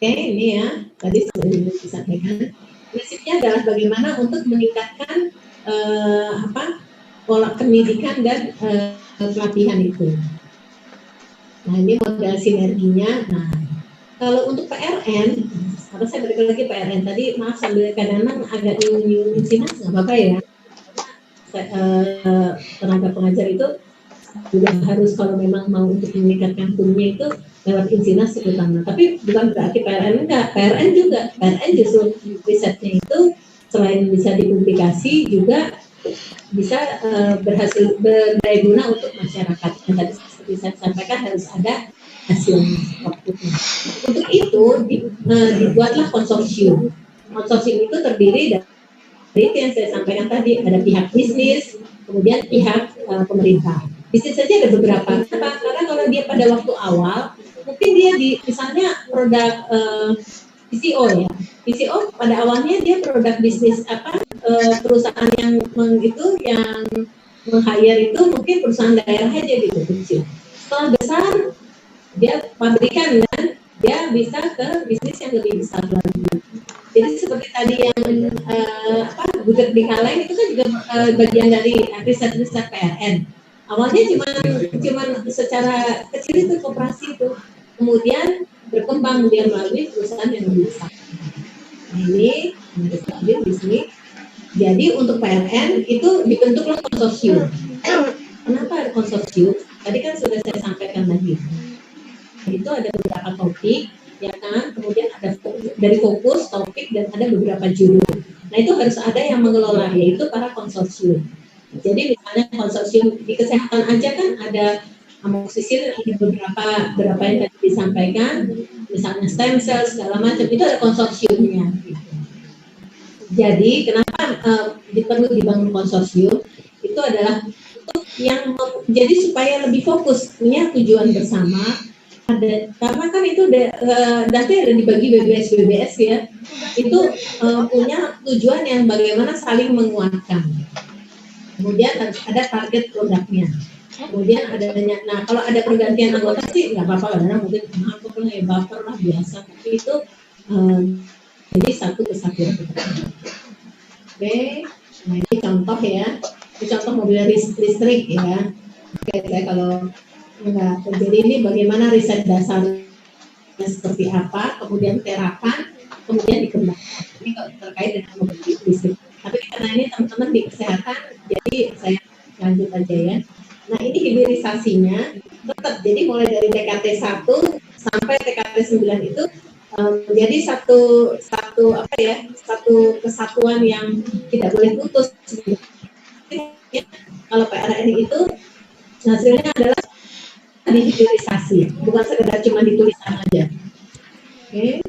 Oke, ini ya tadi sudah disampaikan. Prinsipnya adalah bagaimana untuk meningkatkan pola pendidikan dan pelatihan itu. Nah, ini modal sinerginya. Nah, kalau untuk PRN, harus saya balik lagi PRN tadi, maaf sambil kadang-kadang agak nyunyum sinas, nggak apa-apa ya. Tenaga pengajar itu juga harus kalau memang mau untuk meningkatkan punya itu lewat insinas terutama. Tapi bukan berarti PRN enggak, PRN juga, PRN justru risetnya itu selain bisa dipublikasi juga bisa berhasil berdaya guna untuk masyarakat. Yang tadi seperti saya sampaikan harus ada hasilnya, outputnya. Untuk itu dibuatlah konsorsium. Konsorsium itu terdiri dari itu yang saya sampaikan tadi, ada pihak bisnis, kemudian pihak pemerintah. Bisnis saja ada beberapa. Kenapa? Karena kalau dia pada waktu awal, mungkin dia di misalnya produk PCO ya. PCO pada awalnya dia produk bisnis perusahaan yang meng-hire itu mungkin perusahaan daerah aja gitu kecil. Setelah besar dia pabrikan dan dia bisa ke bisnis yang lebih besar lagi. Jadi seperti tadi yang gudeg di Kalain itu kan juga bagian dari riset-riset PRN. Awalnya cuma secara kecil itu koperasi itu, kemudian berkembang dia melalui perusahaan yang lebih besar. Ini di sini. Jadi untuk PRN itu dibentuklah konsorsium. Kenapa ada konsorsium? Tadi kan sudah saya sampaikan lagi. Itu ada beberapa topik, ya kan? Kemudian ada dari fokus topik dan ada beberapa judul. Nah itu harus ada yang mengelola, yaitu para konsorsium. Jadi misalnya konsorsium di kesehatan aja kan ada amoksisil, ada beberapa yang tadi disampaikan, misalnya stem cell segala macam itu ada konsorsiumnya. Jadi kenapa perlu dibangun konsorsium? Itu adalah untuk yang jadi supaya lebih fokus, punya tujuan bersama. Karena kan itu data yang dibagi BBS ya, itu punya tujuan yang bagaimana saling menguatkan. Kemudian harus ada target produknya. Kemudian adanya, nah kalau ada pergantian anggota sih nggak apa-apa, karena mungkin aku ya baper lah biasa. Tapi itu jadi satu kesatuan. Oke, nah ini contoh ya, ini contoh mobil listrik ya. Oke, saya kalau enggak, jadi ini bagaimana riset dasarnya seperti apa, kemudian terapan, kemudian dikembangkan. Ini kalau terkait dengan mobil listrik. Tapi karena ini teman-teman di kesehatan, jadi saya lanjut aja ya. Nah ini hilirisasinya tetap, jadi mulai dari TKT 1 sampai TKT 9 itu menjadi satu kesatuan yang tidak boleh putus. Kalau PRN itu hasilnya adalah dihilirisasi, bukan sekedar cuma dituliskan aja. Oke.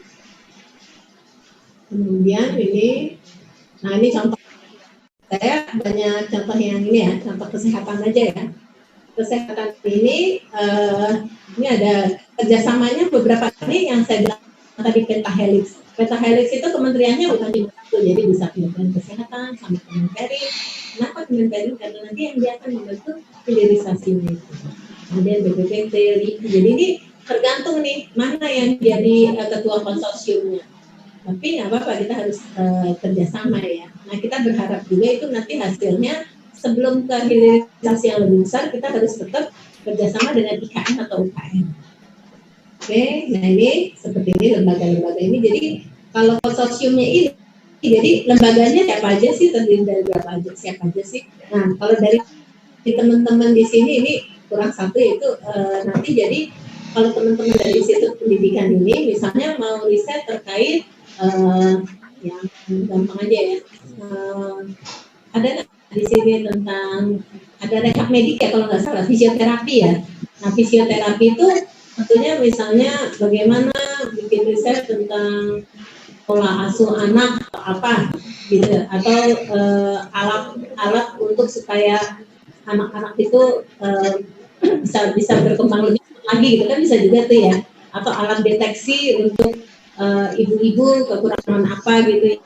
Kemudian ini, nah ini contoh, saya banyak contoh yang ini ya, contoh kesehatan aja ya. Kesehatan ini ada kerjasamanya beberapa kali yang saya bilang tadi pentahelix. Pentahelix itu kementeriannya bukan cuma satu, jadi bisa Kementerian Kesehatan sama Kemenperin. Kenapa Kemenperin? Karena nanti yang dia akan membentuk hilirisasinya itu. Kemudian BPPT, jadi ini tergantung nih mana yang jadi ketua konsorsiumnya. Tapi nggak apa-apa, kita harus kerjasama ya. Nah kita berharap juga itu nanti hasilnya sebelum ke hilirisasi yang lebih besar, kita harus tetap kerjasama dengan IKN atau UKM. Oke, nah ini seperti ini lembaga-lembaga ini. Jadi kalau konsorsiumnya ini, jadi lembaganya siapa aja sih, terdiri dari siapa aja sih. Nah kalau dari teman-teman di sini ini kurang satu, yaitu nanti jadi kalau teman-teman dari Institut Pendidikan ini misalnya mau riset terkait yang gampang aja ya, ada di sini tentang ada rekap medik ya kalau nggak salah, fisioterapi ya. Nah fisioterapi itu tentunya misalnya bagaimana bikin riset tentang pola asuh anak atau apa gitu, atau alat untuk supaya anak-anak itu bisa berkembang lebih lagi gitu kan, bisa juga tuh ya, atau alat deteksi untuk ibu-ibu kekurangan apa gitu ya,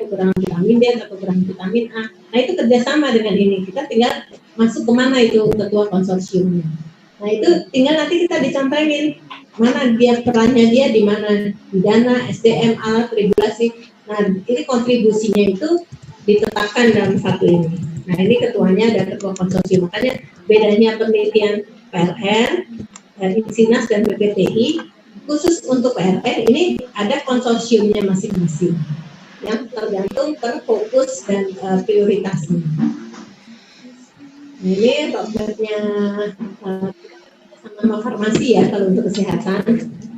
kekurangan vitamin D atau kekurangan vitamin A. Nah itu kerjasama dengan ini, kita tinggal masuk kemana itu ketua konsorsiumnya. Nah itu tinggal nanti kita dicontohin mana dia perannya dia di mana, di dana, SDM, alat, regulasi. Nah ini kontribusinya itu ditetapkan dalam satu ini. Nah ini ketuanya ada ketua konsorsium, makanya bedanya penelitian PLN, Insinas dan PPTI khusus untuk PLN ini ada konsorsiumnya masing-masing yang tergantung per fokus dan prioritasnya. Ini roadmapnya sama farmasi ya kalau untuk kesehatan.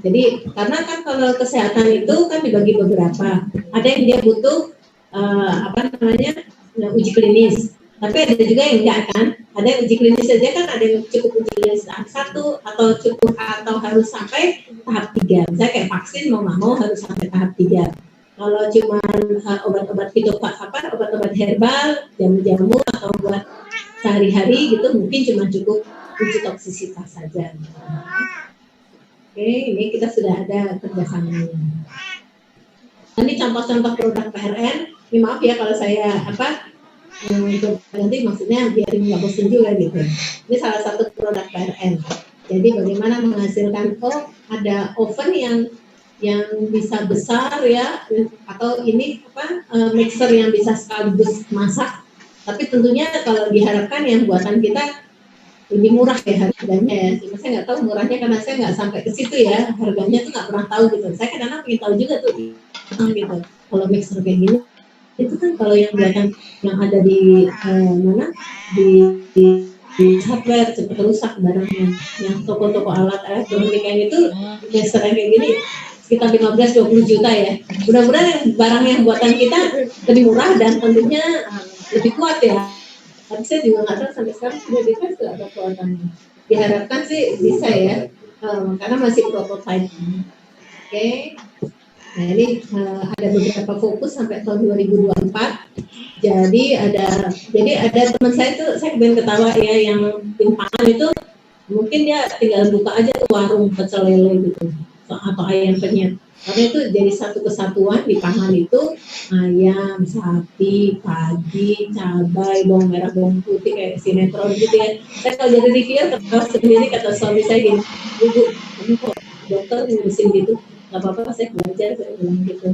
Jadi karena kan kalau kesehatan itu kan dibagi beberapa. Ada yang dia butuh uji klinis. Tapi ada juga yang enggak kan. Ada yang uji klinis saja kan, ada yang cukup uji klinis tahap 1 atau harus sampai tahap 3. Misalnya kayak vaksin mau nggak mau harus sampai tahap 3. Kalau cuma obat-obat obat-obat herbal, jamu-jamu atau buat sehari-hari gitu mungkin cuma cukup uji toksisitas saja. Oke, ini kita sudah ada kerjasamanya. Ini contoh-contoh produk PRN. Ini maaf ya kalau saya nanti maksudnya biar nggak bosan juga gitu. Ini salah satu produk PRN. Jadi bagaimana menghasilkan ada oven yang bisa besar ya, atau ini mixer yang bisa sekaligus masak. Tapi tentunya kalau diharapkan yang buatan kita lebih murah ya harganya ya. Cuma saya nggak tahu murahnya karena saya nggak sampai ke situ ya. Harganya tuh nggak pernah tahu gitu. Saya kadang-kadang pengen tahu juga tuh gitu. Kalau mixer kayak gini, itu kan kalau yang buatan yang ada di di hardware cepat rusak barangnya. Yang toko-toko alat elektronik yang itu mixer kayak gini sekitar 15-20 juta ya. Mudah-mudahan yang barang yang buatan kita lebih murah dan tentunya lebih kuat ya. Tapi saya juga nggak tahu sampai sekarang sudah dites nggak ada kuatannya. Diharapkan sih bisa ya, karena masih prototype. Oke. Nah ini ada beberapa fokus sampai tahun 2024. Jadi ada teman saya tuh, saya pengen ketawa ya, yang tim pangan itu mungkin dia tinggal buka aja tuh warung pecel lele gitu atau ayam penyet. Karena itu jadi satu kesatuan di pangan itu ayam, sapi, padi, cabai, bawang merah, bawang putih kayak sinetron gitu ya. Saya kalau jadi reviewer ketawa sendiri, kata suami saya gini, ibu, kamu kok dokter ngurusin gitu? Gak apa-apa, saya belajar, saya bilang gitu.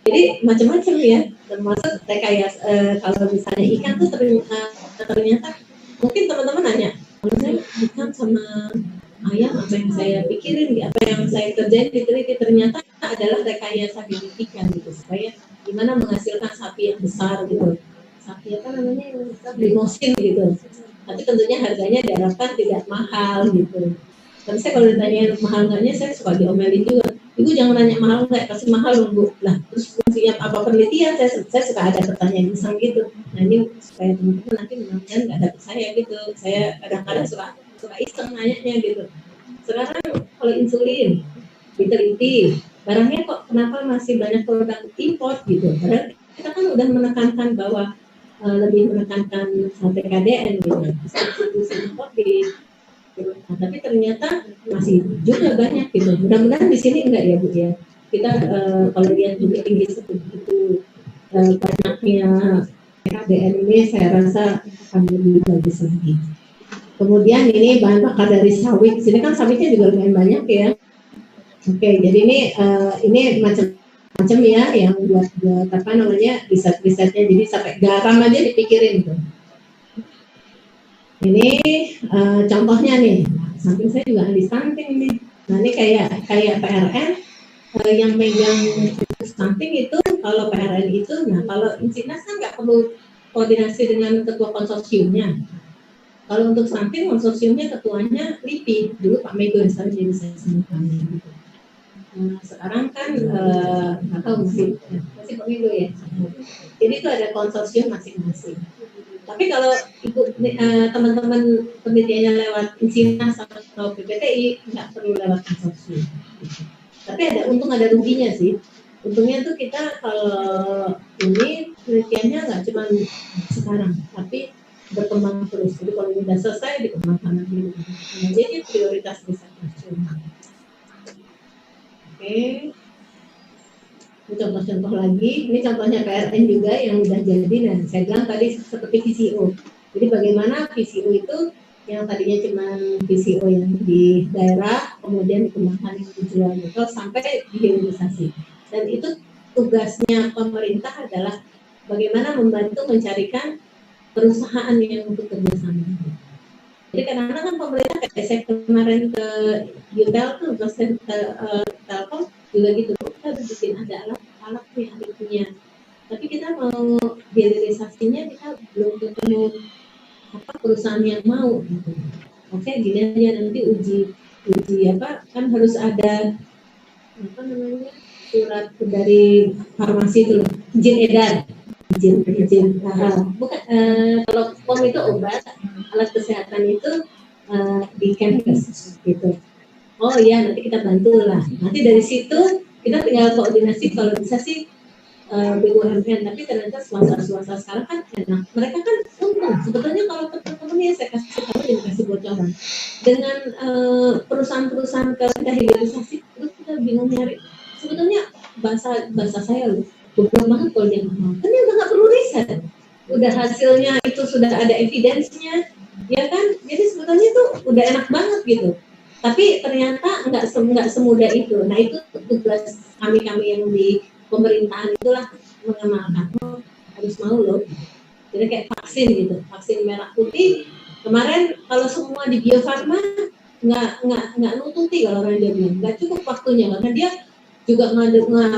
Jadi macam-macam ya, termasuk rekayasa kalau misalnya ikan tuh ternyata mungkin teman-teman nanya, kalau saya ikan sama ayam apa yang saya pikirin, apa yang saya kerjain diteliti, ternyata adalah rekayasa genetikan gitu, supaya gimana menghasilkan sapi yang besar gitu, sapi apa namanya yang limosin gitu. Tapi tentunya harganya diharapkan tidak mahal gitu. Tapi saya kalau ditanya mahal nggaknya, saya suka diomelin juga. Ibu jangan nanya mahal nggak, pasti mahal loh Bu. Lah terus fungsinya apa penelitian? Saya suka ada pertanyaan misal gitu. Nah ini supaya teman-teman nanti mudah-mudahan nggak dapet saya gitu. Saya kadang-kadang suka iseng nanyanya gitu. Sekarang kalau insulin diteliti, barangnya kok kenapa masih banyak produk impor gitu? Padahal kita kan udah menekankan bahwa lebih menekankan TKDN gitu, substitusi impor di. Nah, tapi ternyata masih juga banyak gitu. Mudah-mudahan di sini enggak ya Bu ya. Kita kalau lihat juga tinggi seperti banyaknya TKDN ini, saya rasa akan lebih bagus lagi. Kemudian ini bahan bakar dari sawit. Sini kan sawitnya juga lumayan banyak ya. Oke, jadi ini macam-macam ya yang buat apa namanya riset-risetnya. Jadi sampai garam aja dipikirin tuh. Ini contohnya nih. Samping saya juga ada stunting nih. Nah ini kayak PRN yang megang stunting itu, kalau PRN itu, nah kalau Insinas kan nggak perlu koordinasi dengan ketua konsorsiumnya. Kalau untuk stunting konsorsiumnya ketuanya LIPI, dulu Pak Mego yang sekarang jadi saya semuanya gitu. Nah, sekarang kan nggak tahu masih Pak Mego ya. Jadi itu ada konsorsium masing-masing. Tapi kalau teman-teman penelitiannya lewat Insinas atau PPTI nggak perlu lewat konsorsium. Tapi untung ada ruginya sih. Untungnya tuh kita kalau ini penelitiannya nggak cuma sekarang, tapi berkembang terus. Jadi kalau sudah selesai dikembangkan lagi. Nah, jadi prioritas riset nasional. Oke. Ini contoh-contoh lagi. Ini contohnya PRN juga yang sudah jadi. Dan saya bilang tadi seperti VCO. Jadi bagaimana VCO itu yang tadinya cuma PCO yang di daerah, kemudian dikembangkan yang dijual gitu sampai dihilirisasi. Dan itu tugasnya pemerintah adalah bagaimana membantu mencarikan perusahaan yang untuk kerjasama. Jadi kadang-kadang kan pemerintah kayak saya kemarin ke Yutel tuh, dosen Telkom juga gitu, kita harus bikin ada alat yang ada punya. Tapi kita mau hilirisasinya kita belum ketemu apa perusahaan yang mau gitu. Oke, gini aja nanti uji apa kan harus ada apa namanya surat dari farmasi itu izin edar izin bukan kalau POM itu obat alat kesehatan itu di Kemkes gitu. Oh iya nanti kita bantu lah. Nanti dari situ kita tinggal koordinasi kalau bisa sih BUMN, tapi ternyata swasta sekarang kan enak. Mereka kan untung. Sebetulnya kalau teman-teman ya saya kasih tahu dan kasih bocoran. Dengan perusahaan-perusahaan kita hilirisasi terus kita bingung nyari. Sebetulnya bahasa saya loh, goblok banget kalau dia ngomong. Kan dia udah nggak perlu riset. Udah hasilnya itu sudah ada evidence-nya, ya kan? Jadi sebetulnya tuh udah enak banget gitu. Tapi ternyata nggak semudah itu. Nah itu tugas kami yang di pemerintahan itulah mengenalkan harus mau loh. Jadi kayak vaksin gitu, vaksin merah putih kemarin kalau semua di Bio Farma nggak nututi kalau orang dia bilang nggak cukup waktunya karena dia juga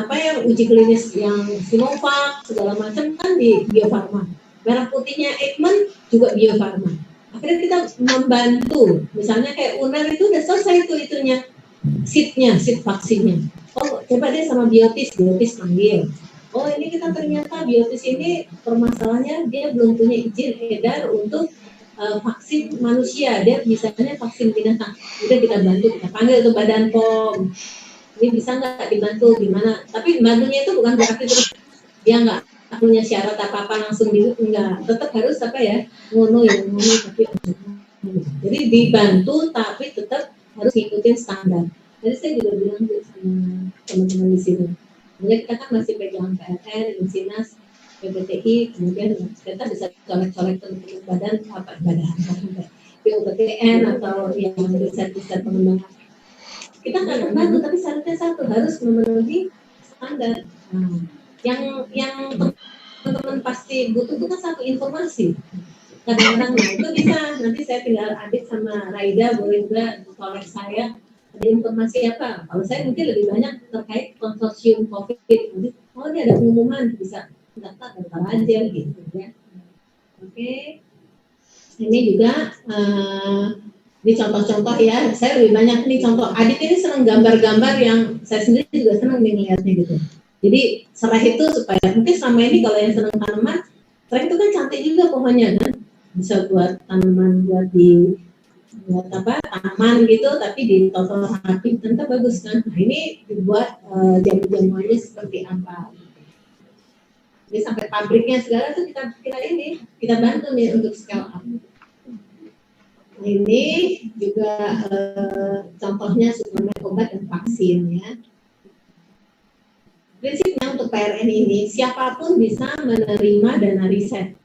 apa yang uji klinis yang Sinovac segala macam kan di Bio Farma. Merah putihnya Eijkman juga Bio Farma. Akhirnya kita membantu, misalnya kayak UNER itu udah selesai itunya, seed vaksinnya. Oh, coba deh sama Biotis panggil. Oh, ini kita ternyata Biotis ini permasalahannya dia belum punya izin edar untuk vaksin manusia, dia misalnya vaksin binatang. Udah kita bantu, kita panggil tuh Badan POM. Ini bisa nggak dibantu gimana? Tapi bantunya itu bukan berarti terus dia nggak punya syarat apa-apa langsung gitu, enggak. Tetap harus apa ya, ngono tapi jadi dibantu tapi tetap harus ngikutin standar. Jadi saya juga bilang sama teman-teman di sini. Kemudian kita kan masih pegang PLN, Insinas, PPTI, kemudian kita bisa colek-colek untuk badan PUBTN atau yang riset-riset pengembangan. Kita nggak bantu, tapi syaratnya satu harus memenuhi standar. Yang teman-teman pasti butuh itu kan satu informasi. Kadang-kadang itu bisa nanti saya tinggal adik sama Raida boleh juga kolek saya ada informasi apa. Kalau saya mungkin lebih banyak terkait konsorsium COVID. Oh ini ada pengumuman bisa daftar aja gitu ya. Oke. Ini juga ini contoh-contoh ya. Saya lebih banyak nih contoh. Adik ini senang gambar-gambar yang saya sendiri juga senang melihatnya gitu. Jadi serai itu supaya mungkin selama ini kalau yang senang tanaman, serai itu kan cantik juga pohonnya kan. Bisa buat tanaman buat tanaman gitu tapi ditotol rapi tentu bagus kan. Nah ini dibuat jamu-jamuannya seperti apa. Jadi sampai pabriknya segala tuh kita bantu nih untuk scale up. Nah, ini juga contohnya suplemen obat dan vaksin ya. Prinsipnya untuk PRN ini siapapun bisa menerima dana riset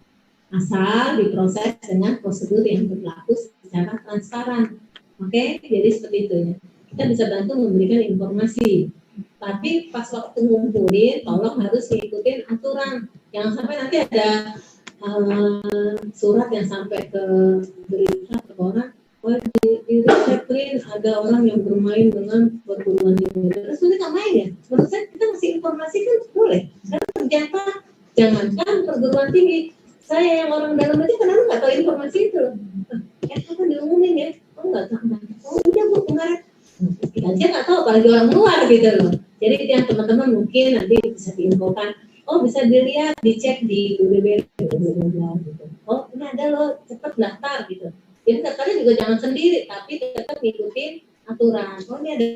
asal diproses dengan prosedur yang berlaku secara transparan. Oke, jadi seperti itu ya. Kita bisa bantu memberikan informasi. Tapi pas waktu ngumpulin, tolong harus ngikutin aturan. Jangan sampai nanti ada surat yang sampai ke berita ke orang, oh di Zeppelin ada orang yang bermain dengan perguruan tinggi. Terus nanti nggak main ya? Menurut saya kita masih informasi kan boleh. Karena ternyata jangankan perguruan tinggi, saya yang orang dalam aja kenapa nggak tahu informasi itu? Apa diumumin ya? Oh nggak tahu. Oh iya bu kemarin. Kita aja nggak tahu apalagi orang luar gitu loh. Jadi yang teman-teman mungkin nanti bisa diinfokan. Oh bisa dilihat, dicek di BBB gitu. Oh ini ada loh, cepat daftar gitu. Jadi daftarnya juga jangan sendiri, tapi tetap ngikutin aturan. Oh ini ada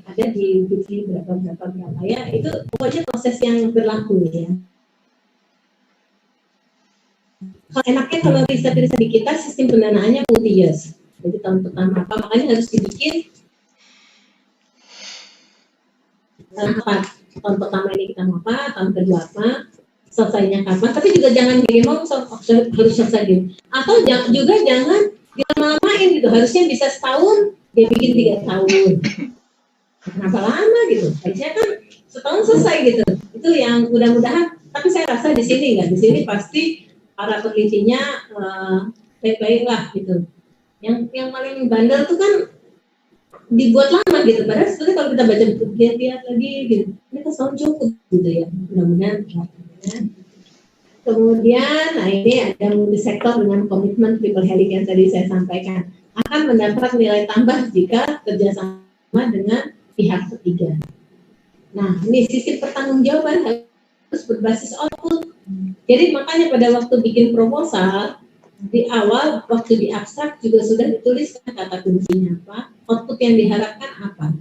ada di berapa ya, itu pokoknya proses yang berlaku ya. Enaknya kalau riset di kita sistem pendanaannya multi-years. Jadi tahun pertama apa, makanya harus dibikin apa tahun pertama ini kita mau apa, tahun kedua apa, selesainya kapan, tapi juga jangan demo harus selesai dulu. Atau juga jangan dilama-lamain gitu, harusnya bisa setahun, dia bikin 3 tahun. Kenapa lama gitu? Harusnya kan setahun selesai gitu. Itu yang mudah-mudahan, tapi saya rasa di sini enggak, di sini pasti para penelitinya baik-baik lah gitu. Yang paling bandel tuh kan dibuat lama gitu, padahal sebenarnya kalau kita baca buku lihat lagi gitu, ini kan setahun cukup gitu ya, mudah-mudahan. Kemudian, nah ini ada multisektor dengan komitmen triple helix yang tadi saya sampaikan, akan mendapat nilai tambah jika kerjasama dengan pihak ketiga. Nah, ini sistem pertanggungjawaban harus berbasis output. Jadi makanya pada waktu bikin proposal, di awal waktu di abstrak juga sudah dituliskan kata kuncinya apa, output yang diharapkan apa.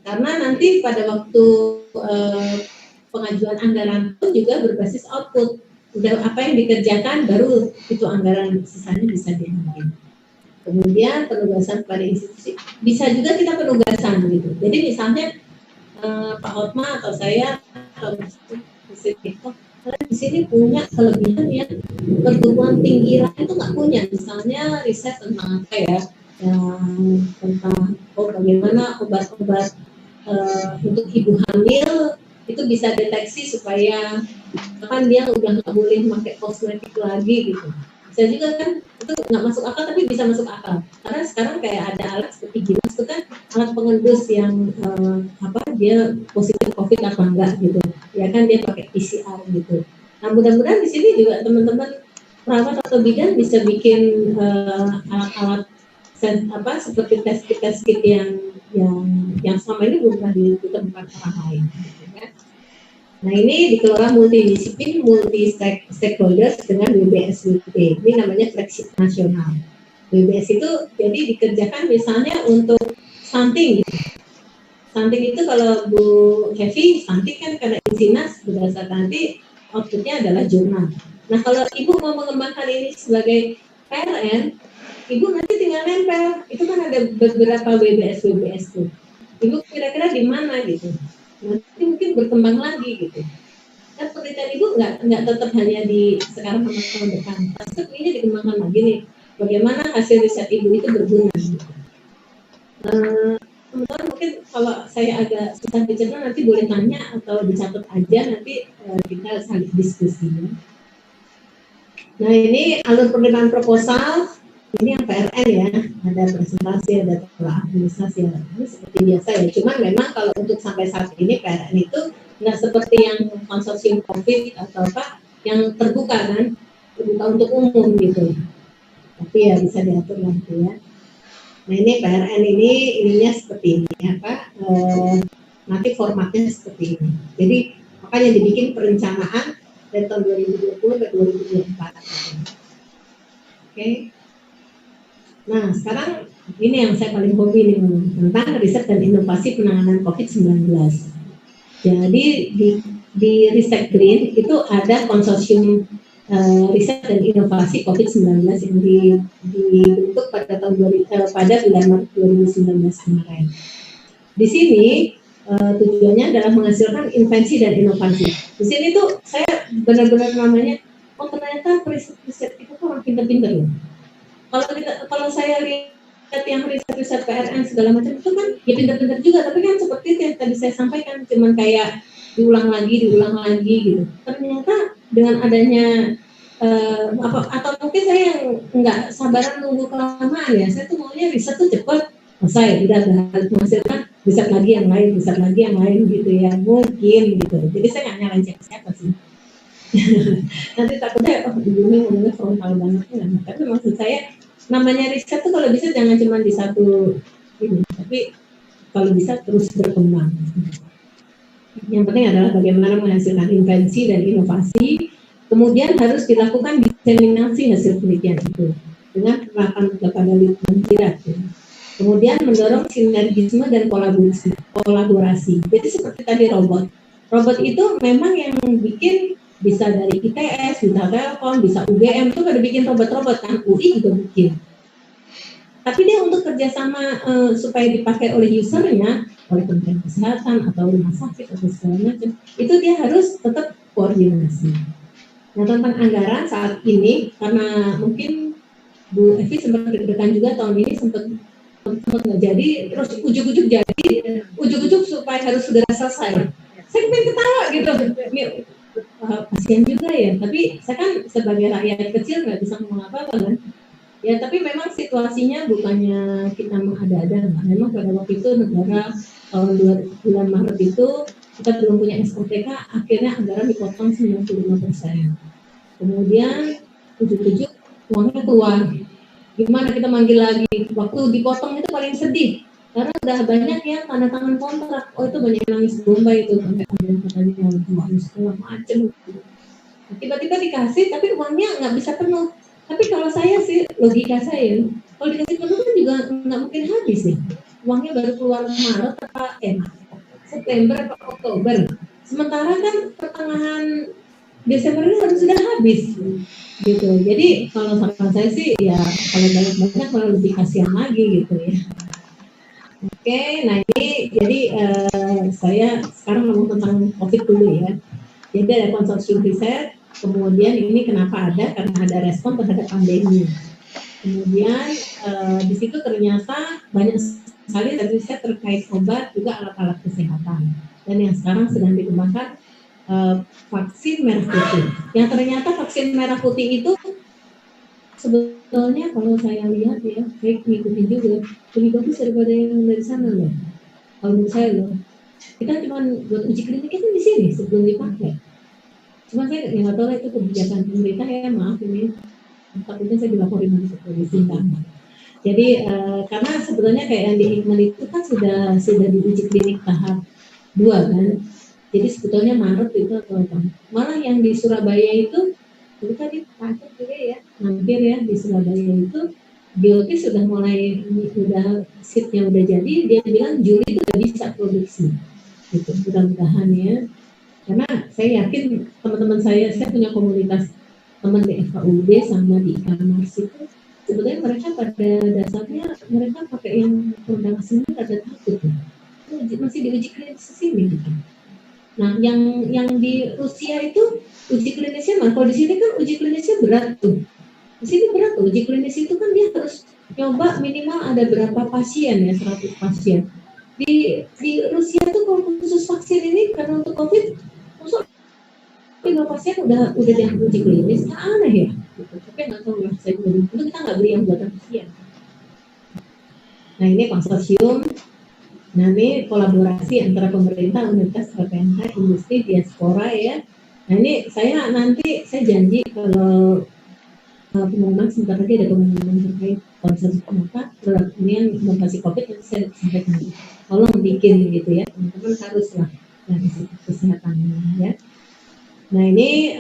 Karena nanti pada waktu pengajuan anggaran pun juga berbasis output. Udah apa yang dikerjakan baru itu anggaran sisanya bisa diambil. Kemudian penugasan pada institusi, bisa juga kita penugasan gitu. Jadi misalnya Pak Hotma atau saya atau di sini punya kelebihan yang perguruan tinggi lain itu nggak punya. Misalnya riset tentang apa ya, yang tentang bagaimana obat-obat untuk ibu hamil itu bisa deteksi supaya kan dia udah nggak boleh pakai kosmetik lagi gitu. Bisa juga kan, itu nggak masuk akal tapi bisa masuk akal. Karena sekarang kayak ada alat seperti Ginas itu kan alat pengendus yang dia positif COVID apa enggak gitu. Ya kan dia pakai PCR gitu. Nah mudah-mudahan di sini juga teman-teman perawat atau bidan bisa bikin alat-alat seperti tes kit yang selama ini belum pernah ditemukan orang lain. Gitu, kan? Nah ini dikelola multidisiplin, multi stakeholders dengan WBSWP. Ini namanya flagship nasional. WBS itu jadi dikerjakan misalnya untuk stunting. Gitu. Stunting itu kalau Bu Hevi, stunting kan karena insinas berdasarkan nanti outputnya adalah jurnal. Nah kalau Ibu mau mengembangkan ini sebagai PLN, Ibu nanti tinggal nempel. Itu kan ada beberapa WBS tuh. Ibu kira-kira di mana gitu. Nanti mungkin berkembang lagi gitu. Kan penelitian Ibu nggak tetap hanya di sekarang sama tahun depan. Pasti ini dikembangkan lagi nih. Bagaimana hasil riset Ibu itu berguna. Gitu. Teman-teman mungkin kalau saya agak susah dicerna nanti boleh tanya atau dicatat aja nanti kita saling diskusi. Nah ini alur penerimaan proposal. Ini yang PRN ya, ada presentasi, ada telah administrasi, ini seperti biasa ya. Cuman memang kalau untuk sampai saat ini PRN itu nggak seperti yang konsorsium COVID atau apa yang terbuka kan, terbuka untuk umum gitu. Tapi ya bisa diatur nanti ya. Nah ini PRN ininya seperti ini apa? Nanti formatnya seperti ini. Jadi makanya dibikin perencanaan dari tahun 2020 ke 2024. Oke. Nah, sekarang ini yang saya paling hobi nih tentang riset dan inovasi penanganan COVID-19. Jadi di Riset Green itu ada konsorsium riset dan inovasi COVID-19 yang dibentuk pada pada bulan Maret 2019 kemarin. Di sini tujuannya adalah menghasilkan invensi dan inovasi. Di sini tuh saya benar-benar namanya, oh ternyata riset itu orang pintar-pintar loh. Kalau saya lihat yang riset PRN segala macam itu kan ya pintar-pintar juga, tapi kan seperti yang tadi saya sampaikan cuman kayak diulang lagi gitu. Ternyata dengan adanya atau mungkin saya yang nggak sabaran nunggu kelamaan ya, saya tuh maunya riset tuh cepat selesai, udah menghasilkan riset lagi yang lain gitu ya, mungkin gitu. Jadi saya nggak nyalain siapa sih. Nanti takutnya ini ngomongnya frontal banget kan, tapi maksud saya namanya riset tuh kalau bisa jangan cuma di satu ini, tapi kalau bisa terus berkembang. Yang penting adalah bagaimana menghasilkan invensi dan inovasi, kemudian harus dilakukan diseminasi hasil penelitian itu dengan penerapan kepada lingkungan kira. Kemudian mendorong sinergisme dan kolaborasi. Jadi seperti tadi robot itu memang yang bikin bisa dari ITS, bisa Telkom, bisa UGM itu pada bikin robot-robot kan, UI juga bikin. Tapi dia untuk kerjasama supaya dipakai oleh usernya, oleh Kementerian Kesehatan atau rumah sakit atau segala macam, itu dia harus tetap koordinasi. Nah, tentang anggaran saat ini, karena mungkin Bu Evi sempat deg-degan juga tahun ini sempat nggak jadi, terus ujuk-ujuk jadi, ujuk-ujuk supaya harus segera selesai. Saya pengen ketawa gitu, kasihan juga ya. Tapi saya kan sebagai rakyat kecil nggak bisa ngomong apa-apa kan. Ya, tapi memang situasinya bukannya kita mengada-ada, memang pada waktu itu negara tahun bulan Maret itu kita belum punya SOTK, akhirnya anggaran dipotong 95%. Kemudian ujuk-ujuk uangnya keluar. Gimana kita manggil lagi? Waktu dipotong itu paling sedih. Karena udah banyak yang tanda tangan kontrak. Oh, itu banyak yang nangis bomba itu. Sampai ada yang katanya mau segala macem. Tiba-tiba dikasih, tapi uangnya nggak bisa penuh. Tapi kalau saya sih, logika saya, kalau dikasih penuh kan juga nggak mungkin habis sih. Uangnya baru keluar Maret September atau Oktober. Sementara kan pertengahan Desember ini harus sudah habis gitu. Jadi kalau saran saya sih ya kalau banyak-banyak kalau lebih kasihan lagi gitu ya. Oke, nah ini jadi saya sekarang ngomong tentang COVID dulu ya. Jadi ada konsorsium riset, kemudian ini kenapa ada? Karena ada respon terhadap pandemi. Kemudian di situ ternyata banyak sekali riset terkait obat juga alat-alat kesehatan. Dan yang sekarang sedang dikembangkan vaksin merah putih. Yang ternyata vaksin merah putih itu sebetulnya kalau saya lihat ya, saya ngikutin juga lebih bagus daripada yang dari sana loh. Kalau menurut saya loh, kita cuma buat uji kliniknya kan di sini sebelum dipakai. Cuma saya nggak tahu lah itu kebijakan pemerintah ya, maaf ini. Takutnya saya dilaporin nanti ke polisi kan. Jadi karena sebetulnya kayak yang di Hikman itu kan sudah diuji klinik tahap 2 kan. Jadi sebetulnya Maret itu atau apa? Malah yang di Surabaya itu tadi Pak juga ya, hampir ya di Surabaya itu BOT sudah mulai, udah seatnya udah jadi, dia bilang Juli itu udah bisa produksi. Gitu, mudah-mudahan ya. Karena saya yakin teman-teman saya punya komunitas teman di FKUD sama di e-commerce itu, sebetulnya mereka pada dasarnya mereka pakai yang produk sini ada takut ya. Masih diuji klinis sini gitu. Nah, yang di Rusia itu uji klinisnya, kalau di sini kan uji klinisnya berat tuh. Di sini berat tuh, uji klinis itu kan dia harus coba minimal ada berapa pasien ya, 100 pasien. Di Rusia tuh kalau khusus vaksin ini karena untuk COVID, masuk 5 pasien udah diuji klinis, kan aneh ya. Gitu. Tapi nggak tahu ya, saya belum, itu kita nggak beli yang buatan pasien. Nah, ini konsorsium. Nah, ini kolaborasi antara pemerintah, universitas, KPMK, industri, diaspora ya. Nah, ini saya janji kalau pengumuman sebentar lagi ada pengumuman terkait konsorsium apa produk ini yang inovasi COVID, nanti saya sampaikan. Tolong bikin gitu ya, teman-teman haruslah dari kesehatan ya. Nah, ini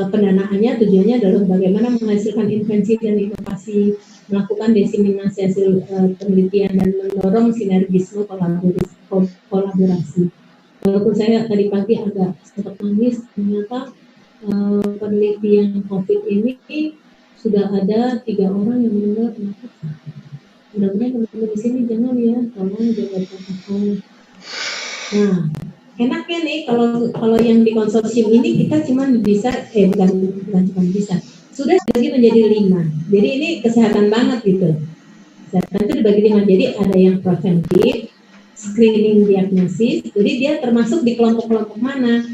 pendanaannya tujuannya adalah bagaimana menghasilkan invensi dan inovasi, melakukan diseminasi hasil penelitian dan mendorong sinergisme kolaborasi. Walaupun saya tadi pagi agak sempat nangis, ternyata penelitian COVID ini sudah ada 3 orang yang meninggal kenapa? Mudah-mudahan teman-teman di sini jangan ya, tolong jaga protokol. Nah, enaknya nih kalau yang di konsorsium ini kita cuma bisa bukan cuma bisa, sudah dibagi menjadi 5. Jadi ini kesehatan banget gitu. Kesehatan itu dibagi 5. Jadi ada yang preventif, screening, diagnosis. Jadi dia termasuk di kelompok-kelompok mana?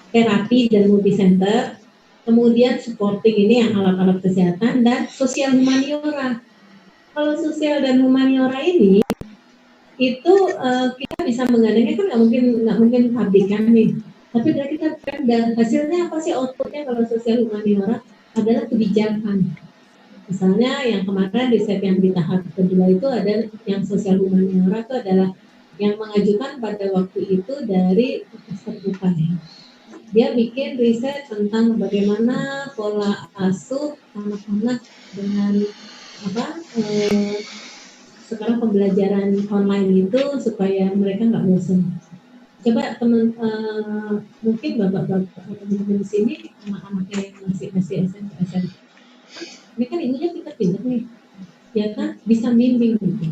Terapi dan multicenter. Kemudian supporting ini yang alat-alat kesehatan, dan sosial humaniora. Kalau sosial dan humaniora ini itu kita bisa menggandengnya kan nggak mungkin pabrikan nih. Tapi dari kita dan hasilnya apa sih outputnya kalau sosial humaniora adalah kebijakan. Misalnya yang kemarin riset yang di tahap kedua itu ada yang sosial humaniora itu adalah yang mengajukan pada waktu itu dari terbuka ya. Dia bikin riset tentang bagaimana pola asuh anak-anak dengan sekarang pembelajaran online itu supaya mereka nggak bosan. Coba mungkin bapak-bapak teman-teman di sini anak-anaknya yang masih SMP, ini kan ibunya pintar-pintar nih, ya kan bisa bimbing gitu.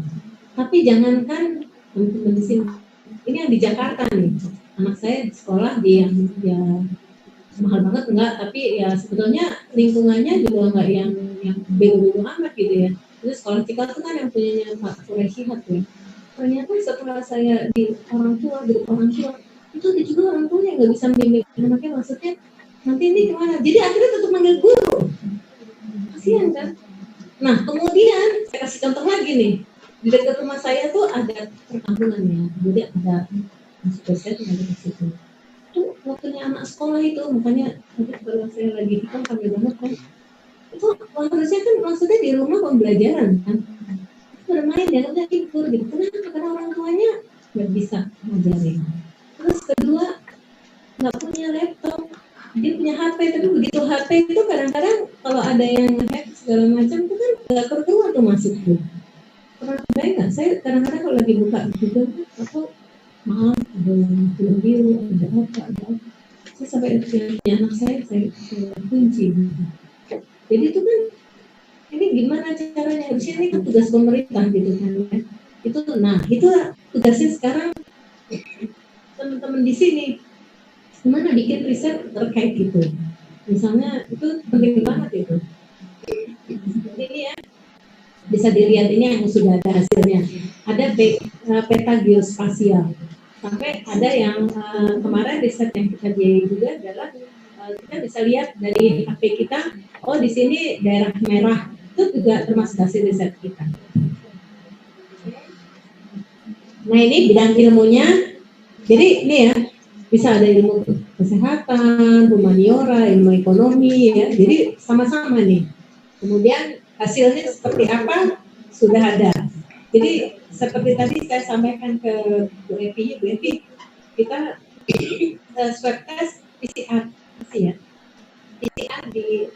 Tapi jangankan teman-teman di sini, ini yang di Jakarta nih, anak saya di sekolah di yang mahal banget enggak, tapi ya sebetulnya lingkungannya juga enggak yang bego-bego amat gitu ya. Terus kalau kita tuh kan yang punyanya Pak Suresihat ya. Ternyata setelah saya di orang tua, itu ada juga orang tua yang nggak bisa membimbing anaknya, maksudnya nanti ini kemana? Jadi akhirnya tetap manggil guru. Kasihan kan? Nah kemudian saya kasih contoh lagi nih, di dekat rumah saya tuh ada perkampungan ya, jadi ada masuk saya tinggal di situ. Itu waktunya anak sekolah itu, makanya tadi kalau saya lagi hitam sambil banget kan, itu harusnya kan maksudnya di rumah pembelajaran kan, bermain dianggapnya libur gitu. Kenapa? Karena orang tuanya nggak bisa ngajarin. Terus kedua, nggak punya laptop, dia punya HP, tapi begitu HP itu kadang-kadang kalau ada yang hack segala macam itu kan nggak keluar tuh masuk tuh. Pernah kebayang nggak? Saya kadang-kadang kalau lagi buka gitu atau maaf ada yang film biru, ada apa. Saya sampai punya anak saya kunci. Jadi itu kan ini gimana caranya? Harusnya ini kan tugas pemerintah gitu kan ya. Itu tugasnya sekarang teman-teman di sini. Gimana bikin riset terkait gitu. Misalnya itu penting banget itu. Ini ya bisa dilihat ini yang sudah ada hasilnya. Ada peta geospasial. Sampai ada yang kemarin riset yang kita biayai juga adalah kita bisa lihat dari HP kita, oh di sini daerah merah itu juga termasuk hasil riset kita. Nah ini bidang ilmunya, jadi ini ya bisa ada ilmu kesehatan, humaniora, ilmu ekonomi ya, jadi sama-sama nih. Kemudian hasilnya seperti apa sudah ada. Jadi seperti tadi saya sampaikan ke Bu Evi, kita swab test PCR ya. PCR di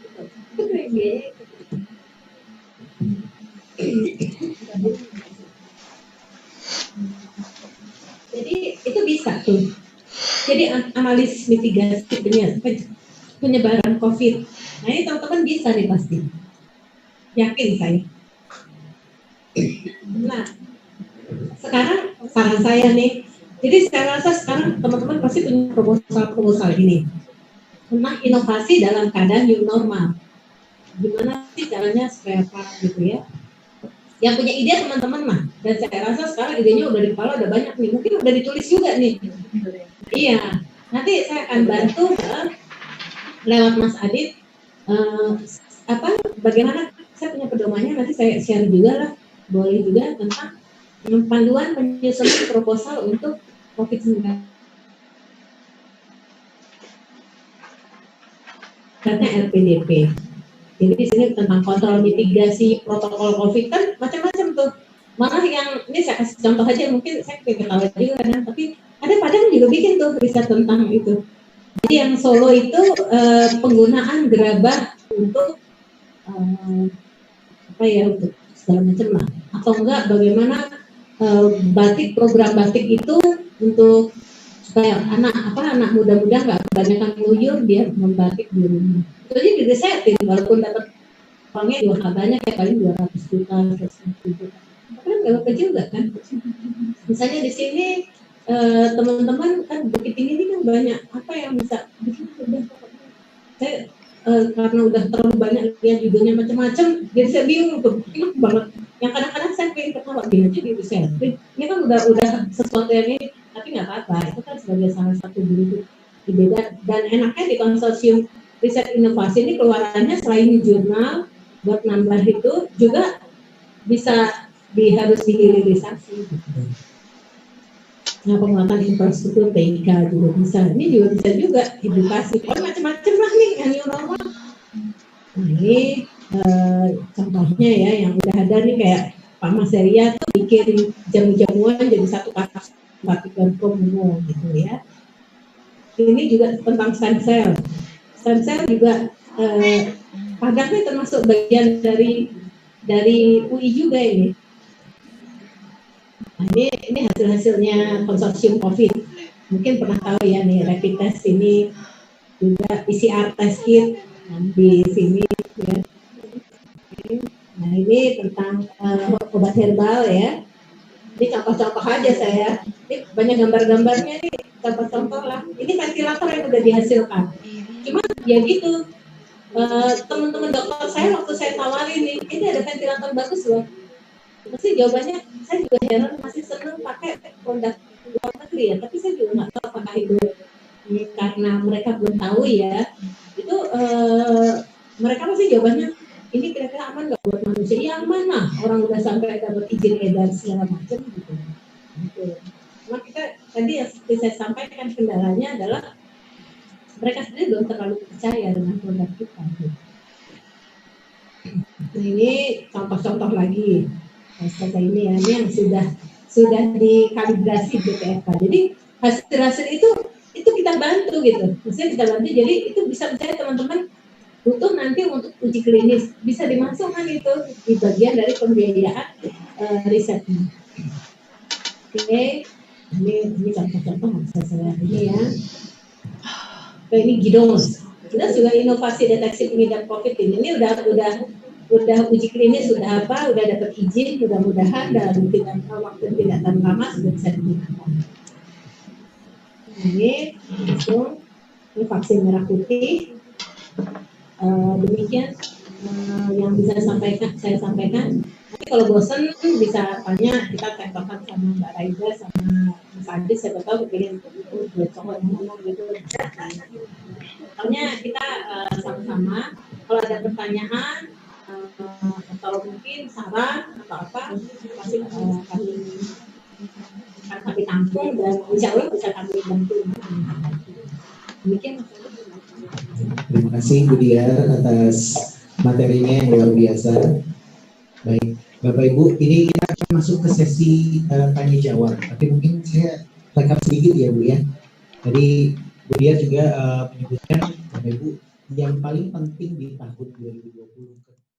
jadi itu bisa tuh. Jadi analis mitigasi penyebaran COVID. Nah ini teman-teman bisa nih pasti. Yakin saya. Nah sekarang saran saya nih. Jadi saya rasa sekarang teman-teman pasti punya proposal ini tentang inovasi dalam keadaan new normal. Gimana sih caranya supaya apa gitu ya? Yang punya ide teman-teman mah, dan saya rasa sekarang idenya udah di kepala udah banyak nih, mungkin udah ditulis juga nih. Iya, nanti saya akan bantu lewat Mas Adit bagaimana saya punya pedomannya, nanti saya share juga lah, boleh juga tentang panduan penyusunan proposal untuk COVID-19. Karena LPDP. Jadi di sini tentang kontrol mitigasi protokol COVID kan macam-macam tuh. Malah yang ini saya kasih contoh aja, mungkin saya ketawa juga kan, tapi ada Padang juga bikin tuh riset tentang itu. Jadi yang Solo itu penggunaan gerabah untuk untuk segala macam lah. Atau enggak bagaimana program batik itu untuk supaya anak muda-muda nggak kebanyakan ngeluyur, dia membatik di rumah. Itu aja didesain, walaupun dapat uangnya juga banyak, kayak paling 200 juta, 150 juta. Kan nggak kecil juga kan. Misalnya di sini teman-teman kan Bukit Tinggi ini kan banyak apa yang bisa bikin udah. Saya karena udah terlalu banyak lihat judulnya macam-macam, jadi saya bingung tuh, enak banget. Yang kadang-kadang saya pengen ketawa gini aja gitu saya. Ini kan udah sesuatu yang ini, tapi nggak apa-apa. Itu kan sebagai salah satu bentuk beda. Dan enaknya di konsorsium riset inovasi ini keluarannya selain jurnal buat nambah itu juga bisa harus dihilirisasi. Gitu. Nah, penguatan infrastruktur TIK juga bisa. Ini juga bisa juga edukasi. Macam-macam lah nih yang new normal. Nah, ini contohnya ya yang udah ada nih kayak Pak Mas Ria tuh bikin jamu-jamuan jadi satu kata batik dan komuno gitu ya. Ini juga tentang stem cell. Stem cell juga Padangnya termasuk bagian dari UI juga ini. Nah, ini hasil-hasilnya konsorsium COVID. Mungkin pernah tahu ya nih, rapid test ini juga PCR test kit di sini ya. Nah ini tentang obat herbal ya. Ini contoh-contoh aja saya. Ini banyak gambar-gambarnya nih, contoh-contoh lah. Ini ventilator yang sudah dihasilkan. Cuma ya gitu, teman-teman dokter saya waktu saya tawarin nih, ini ada ventilator bagus loh. Pasti jawabannya, saya juga heran masih senang pakai produk luar negeri ya, tapi saya juga nggak tahu apakah itu karena mereka belum tahu ya. Itu mereka pasti jawabannya, ini kira-kira aman nggak buat manusia? Iya aman lah, orang udah sampai dapat izin edar segala macam gitu. Cuma kita tadi yang seperti saya sampaikan, kendalanya adalah mereka sendiri belum terlalu percaya dengan produk kita. Nah, ini contoh-contoh lagi seperti ini ya, ini yang sudah dikalibrasi BPFK. Jadi hasil-hasil itu kita bantu gitu, maksudnya kita bantu. Jadi itu bisa misalnya teman-teman butuh nanti untuk uji klinis, bisa dimasukkan itu di bagian dari pembiayaan risetnya. Oke, ini contoh-contoh saya ini ya. Ini Gidos. Gidos juga inovasi deteksi pengidap COVID ini udah uji klinis, sudah dapat izin, mudah-mudahan dalam waktu tidak terlalu lama sudah bisa digunakan. Ini langsung ini vaksin merah putih. Demikian yang bisa saya sampaikan. Nanti kalau bosan bisa tanya, kita tektokan sama Mbak Raida sama Mas Adi, siapa tahu pengen ngomong gitu. Pokoknya kita sama-sama kalau ada pertanyaan atau mungkin saran atau apa pasti kami tampung dan insya Allah bisa kami bantu. Demikian. Terima kasih Bu Diar atas materinya yang luar biasa. Baik, Bapak Ibu, ini kita akan masuk ke sesi tanya jawab. Tapi mungkin saya rekap sedikit ya Bu ya. Tadi Bu Diar juga menyebutkan Bapak Ibu yang paling penting di tahun 2020